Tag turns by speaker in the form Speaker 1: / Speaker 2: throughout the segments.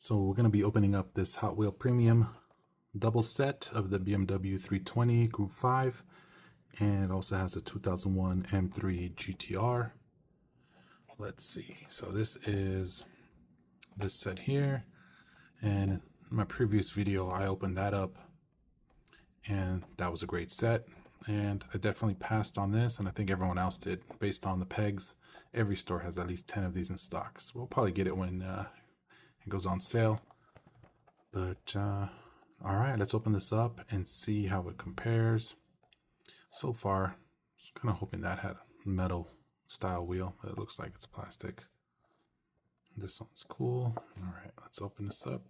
Speaker 1: So we're going to be opening up this Hot Wheel Premium double set of the BMW 320 Group 5, and it also has the 2001 M3 GTR. Let's see. So this is this set here, and in my previous video I opened that up, and that was a great set, and I definitely passed on this, and I think everyone else did based on the pegs. Every store has at least 10 of these in stock, so we'll probably get it when it goes on sale. But all right, let's open this up and see how it compares. So far, just kind of hoping that had a metal style wheel, but it looks like it's plastic. This one's cool. All right, let's open this up.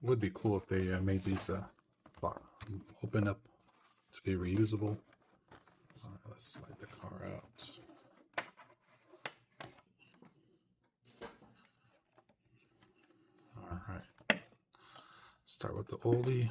Speaker 1: Would be cool if they made these open up to be reusable. All right, let's slide the car out. All right, start with the oldie.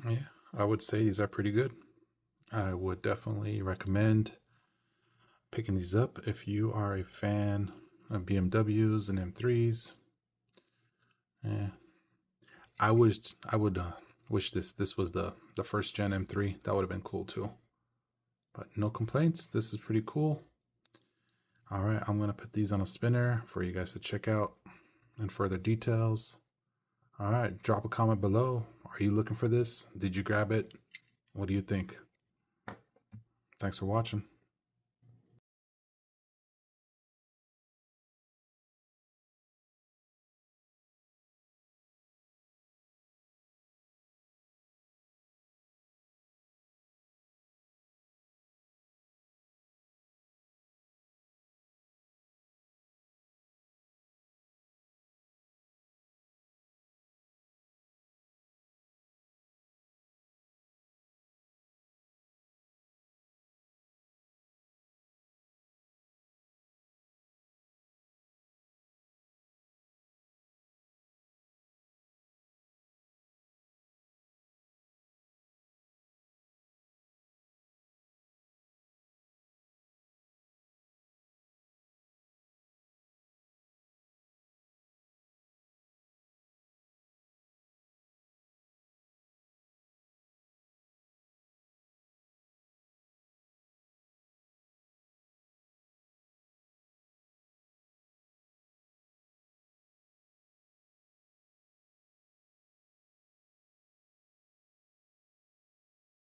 Speaker 1: Yeah, I would say these are pretty good. I would definitely recommend picking these up if you are a fan of BMWs and M3s. Yeah, I would wish this was the first gen M3. That would have been cool too. But no complaints. This is pretty cool. All right, I'm gonna put these on a spinner for you guys to check out and further details. All right, drop a comment below. Are you looking for this? Did you grab it? What do you think? Thanks for watching.